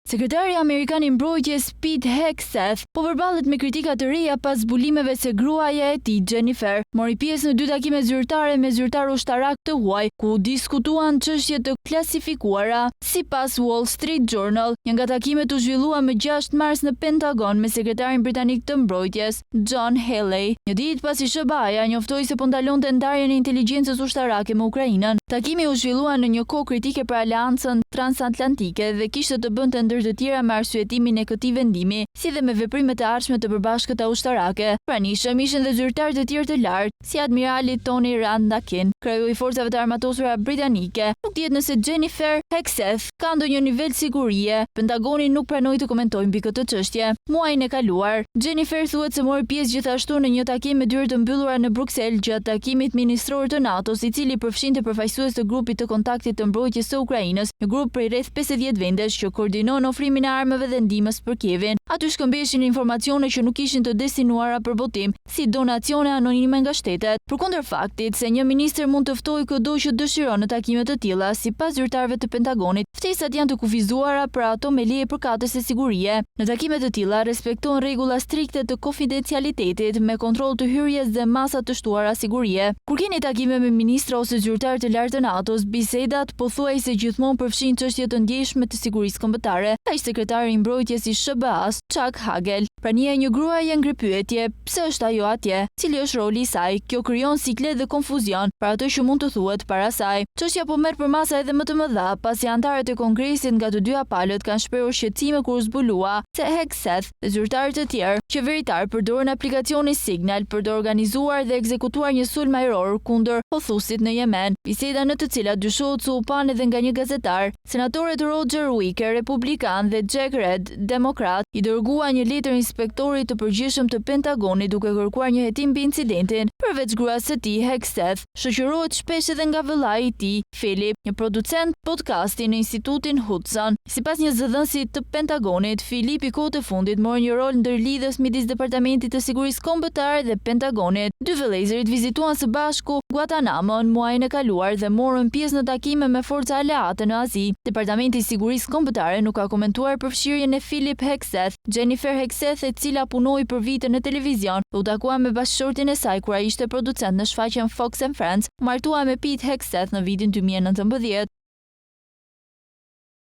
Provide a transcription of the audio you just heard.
Sekretari Amerikan I Mbrojtjes Pete Hegseth po përballet me kritika të reja pas zbulimeve se gruaja e tij Jennifer mori pjesë në 2 takime zyrtare me zyrtar ushtarak të huaj, ku diskutuan çështje të klasifikuara. Sipas Wall Street Journal, një nga takimet u zhvillua më 6 mars në Pentagon me sekretarin britanik të mbrojtjes, John Healey. Një ditë pasi SBA-ja njoftoi se po ndalonte ndarjen e inteligjencës ushtarake me Ukrainën. Takimi u zhvillua në një kohë kritike për aleancën transatlantike dhe kishte të bënte ndër të tjera me arsyetimin e këtij vendimi, si dhe me veprimet e ardhshme të përbashkëta ushtarake. Pranishëm ishin dhe zyrtarë të tjerë të lartë, si admirali Tony Randhakin, kreu I forcave të armatosura britanike. Nuk dihet nëse Jennifer Hegseth ka ndonjë nivel sigurie. Pentagoni nuk pranoi të komentojë mbi këtë çështje. Muajin e kaluar, Jennifer thuhet se mori pjesë gjithashtu në një takim me dyert të mbyllura në Bruksel gjatë takimit ministror të NATO-s, I cili përfshinte përfaqësues të grupit të kontaktit të mbrojtjes së Ukrainës, një grup prej rreth 50 vendesh që koordinon ofrimin e armëve dhe ndihmës për Kievin. Aty shkëmbeshin informacione që nuk ishin të destinuara për botim, si donacione anonime nga shtetet. Përkundër faktit se një ministër mund të ftojë kudo që dëshiron në takime të tilla, sipas zyrtarëve të Pentagonit, ftesat janë të kufizuara për ato me leje përkatëse sigurie. Në takime të tilla respektohen rregulla strikte të konfidencialitetit me kontroll të hyrjes dhe masa të shtuara sigurie. Kur keni takime me ministra ose zyrtar të lartë të NATO-s, bisedat pothuajse gjithmonë përfshin çështje të ndjeshme të sigurisë kombëtare. Ai sekretari I mbrojtjes I SBA-s, Chuck Hagel. Prania e një gruaje ngri pyetje, pse është ajo atje? Cili është roli I saj? Kjo krijon siklet dhe konfuzion për atë që mund të thuhet para saj. Çështja po merr përmasa edhe më të mëdha, pasi anëtarët e Kongresit nga të 2 palët kanë shprehur shqetësime kur zbulua se Hegseth dhe zyrtarë të tjerë qeveritar përdoren aplikacionin Signal për të organizuar dhe ekzekutuar një sulm ajror kundër huthusit në Yemen. Biseda në të cilat dyshohet se u pan edhe nga një gazetar. Senatorët Roger Wicker, republikan, dhe Jack Reed, demokrat, I dërguan një letër inspektorit të përgjithshëm të Pentagonit duke kërkuar një hetim mbi incidentin. Përveç gruas së tij, Hegseth shoqërohet shpesh edhe nga vëllai I tij, Philip, një producent podcasti në Institutin Hudson. Sipas një zëdhënësi të Pentagonit, Philip I kohët e fundit mori një rol ndërlidhës midis Departamentit të Sigurisë Kombëtare dhe Pentagonit. 2 vëllezërit vizituan së bashku Guantanamo në muajin e kaluar dhe morën pjesë në takime me forca aleate në Azi. Departamenti I Sigurisë Kombëtare nuk ka komentuar përfshirjen e Philip Hegseth. Jennifer Hegseth, e cila punoi për vite në televizion, u takua me bashkëshortin e saj kur ai ishte producent në shfaqjen Fox and Friends, martua me Pete Hegseth në vitin 2019.